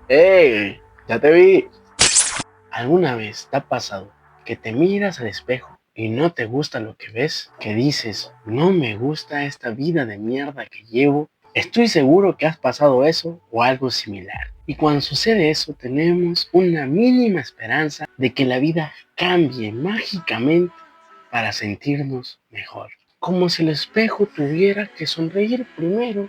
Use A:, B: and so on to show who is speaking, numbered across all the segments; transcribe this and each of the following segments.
A: ¡Hey! Ya te vi. ¿Alguna vez te ha pasado que te miras al espejo y no te gusta lo que ves? Que dices, no me gusta esta vida de mierda que llevo. Estoy seguro que has pasado eso o algo similar. Y cuando sucede eso, tenemos una mínima esperanza de que la vida cambie mágicamente para sentirnos mejor. Como si el espejo tuviera que sonreír primero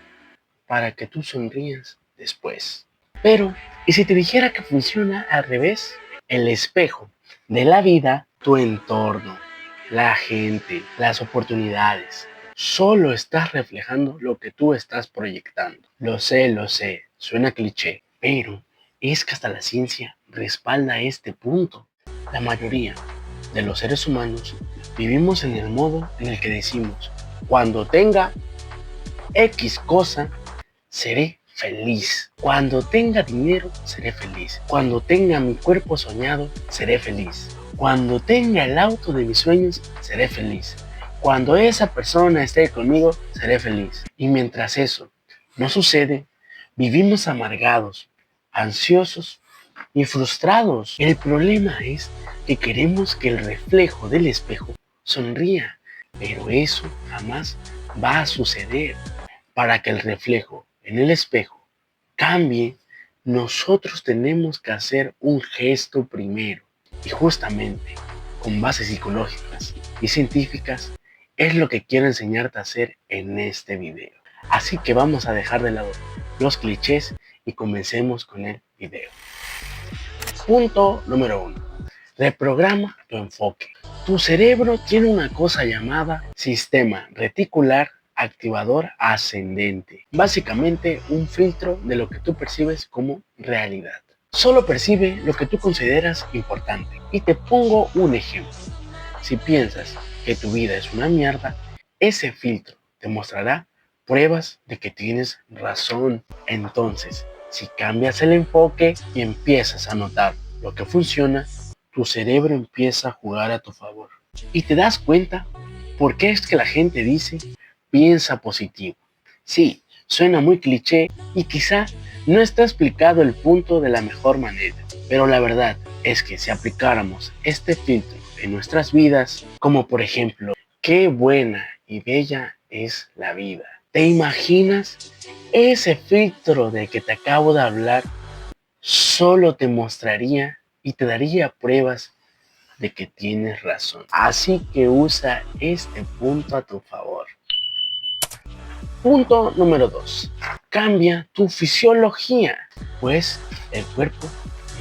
A: para que tú sonrías después. Pero, ¿y si te dijera que funciona al revés? El espejo de la vida, tu entorno, la gente, las oportunidades, solo estás reflejando lo que tú estás proyectando. Lo sé, suena cliché, pero es que hasta la ciencia respalda este punto. La mayoría de los seres humanos vivimos en el modo en el que decimos, cuando tenga X cosa, seré feliz. Cuando tenga dinero, seré feliz. Cuando tenga mi cuerpo soñado, seré feliz. Cuando tenga el auto de mis sueños, seré feliz. Cuando esa persona esté conmigo, seré feliz. Y mientras eso no sucede, vivimos amargados, ansiosos y frustrados. El problema es que queremos que el reflejo del espejo sonría, pero eso jamás va a suceder. Para que el reflejo en el espejo cambie, nosotros tenemos que hacer un gesto primero. Y justamente, con bases psicológicas y científicas, es lo que quiero enseñarte a hacer en este video. Así que vamos a dejar de lado los clichés y comencemos con el video. Punto número 1. Reprograma tu enfoque. Tu cerebro tiene una cosa llamada sistema reticular activador ascendente. Básicamente un filtro de lo que tú percibes como realidad. Solo percibe lo que tú consideras importante. Y te pongo un ejemplo. Si piensas que tu vida es una mierda, ese filtro te mostrará pruebas de que tienes razón. Entonces, si cambias el enfoque y empiezas a notar lo que funciona, tu cerebro empieza a jugar a tu favor. Y te das cuenta por qué es que la gente dice, piensa positivo. Sí, suena muy cliché y quizá no está explicado el punto de la mejor manera, pero la verdad es que si aplicáramos este filtro en nuestras vidas, como por ejemplo, qué buena y bella es la vida. ¿Te imaginas? Ese filtro del que te acabo de hablar solo te mostraría y te daría pruebas de que tienes razón. Así que usa este punto a tu favor. Punto número 2. Cambia tu fisiología, pues el cuerpo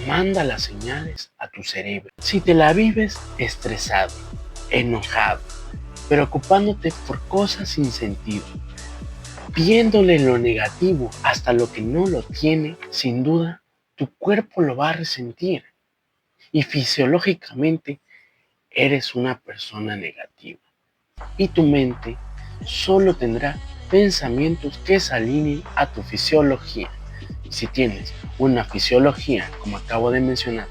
A: manda las señales a tu cerebro. Si te la vives estresado, enojado, preocupándote por cosas sin sentido, viéndole lo negativo hasta lo que no lo tiene, sin duda, tu cuerpo lo va a resentir. Y fisiológicamente eres una persona negativa. Y tu mente solo tendrá pensamientos que se alineen a tu fisiología. Y si tienes una fisiología, como acabo de mencionar,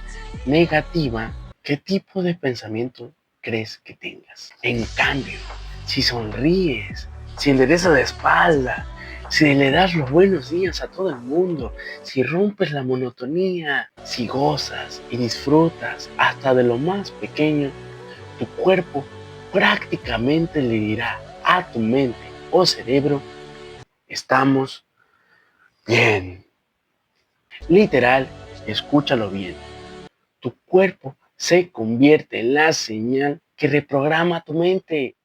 A: negativa, ¿qué tipo de pensamiento crees que tengas? En cambio, si sonríes, si enderezas la espalda, si le das los buenos días a todo el mundo, si rompes la monotonía, si gozas y disfrutas hasta de lo más pequeño, tu cuerpo prácticamente le dirá a tu mente o cerebro, estamos bien. Literal, escúchalo bien. Tu cuerpo se convierte en la señal que reprograma tu mente.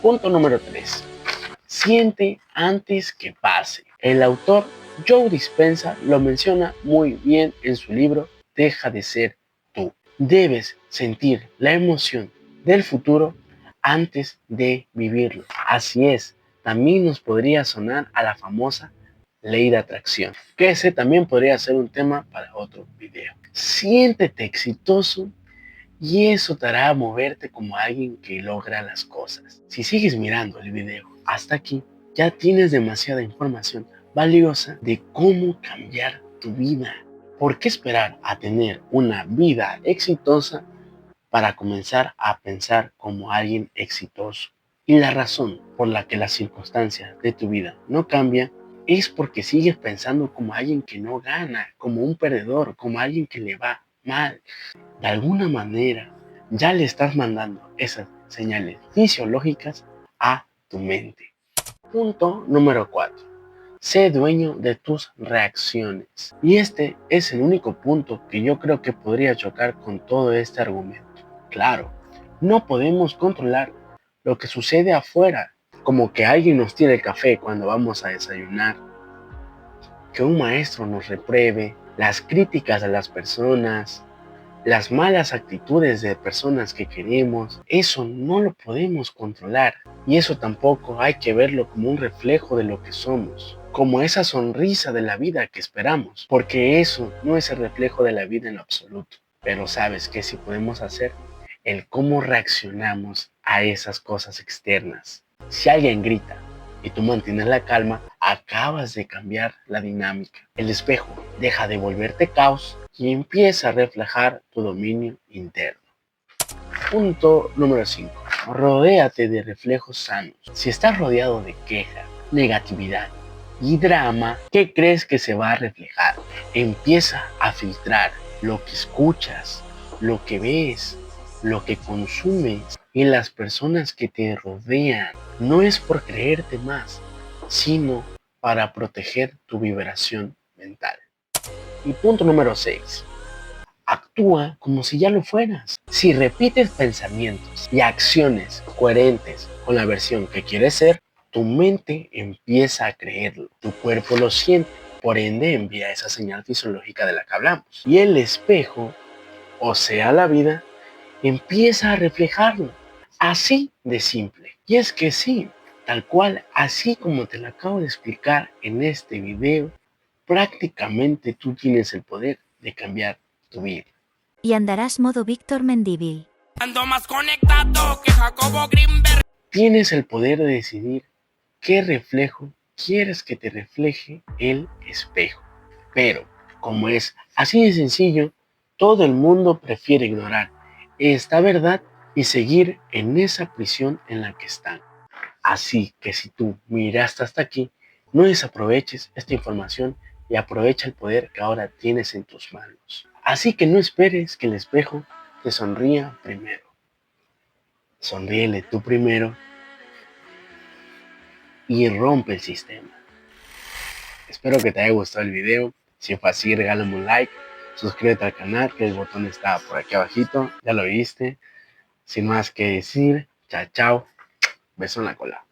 A: Punto número 3. Siente antes que pase. El autor Joe Dispenza lo menciona muy bien en su libro Deja de ser tú. Debes sentir la emoción del futuro antes de vivirlo. Así es, también nos podría sonar a la famosa ley de atracción, que ese también podría ser un tema para otro video. Siéntete exitoso y eso te hará moverte como alguien que logra las cosas. Si sigues mirando el video hasta aquí, ya tienes demasiada información valiosa de cómo cambiar tu vida. ¿Por qué esperar a tener una vida exitosa para comenzar a pensar como alguien exitoso? Y la razón por la que las circunstancias de tu vida no cambian es porque sigues pensando como alguien que no gana, como un perdedor, como alguien que le va mal. De alguna manera, ya le estás mandando esas señales fisiológicas a tu mente. Punto número 4. Sé dueño de tus reacciones. Y este es el único punto que yo creo que podría chocar con todo este argumento. Claro, no podemos controlar lo que sucede afuera, como que alguien nos tire el café cuando vamos a desayunar, que un maestro nos repruebe, las críticas a las personas, las malas actitudes de personas que queremos. Eso no lo podemos controlar, y eso tampoco hay que verlo como un reflejo de lo que somos, como esa sonrisa de la vida que esperamos, porque eso no es el reflejo de la vida en lo absoluto. Pero ¿sabes qué sí podemos hacer? El cómo reaccionamos a esas cosas externas. Si alguien grita y tú mantienes la calma, acabas de cambiar la dinámica. El espejo deja de volverte caos y empieza a reflejar tu dominio interno. Punto número 5. Rodéate de reflejos sanos. Si estás rodeado de queja, negatividad y drama, ¿qué crees que se va a reflejar? Empieza a filtrar lo que escuchas, lo que ves, lo que consumes y las personas que te rodean. No es por creerte más, sino para proteger tu vibración mental. Y punto número 6. Actúa como si ya lo fueras. Si repites pensamientos y acciones coherentes con la versión que quieres ser, tu mente empieza a creerlo. Tu cuerpo lo siente, por ende envía esa señal fisiológica de la que hablamos. Y el espejo, o sea la vida, empieza a reflejarlo. Así de simple. Y es que sí, tal cual, así como te lo acabo de explicar en este video, prácticamente tú tienes el poder de cambiar tu vida.
B: Y andarás modo Víctor Mendívil.
C: Ando más conectado que Jacobo Greenberg.
A: Tienes el poder de decidir qué reflejo quieres que te refleje el espejo. Pero, como es así de sencillo, todo el mundo prefiere ignorar esta verdad y seguir en esa prisión en la que están. Así que si tú miraste hasta aquí, no desaproveches esta información y aprovecha el poder que ahora tienes en tus manos. Así que no esperes que el espejo te sonría primero. Sonríele tú primero y rompe el sistema. Espero que te haya gustado el video. Si fue así, regálame un like, suscríbete al canal, que el botón está por aquí abajito, ya lo viste. Sin más que decir, chao, chao, beso en la cola.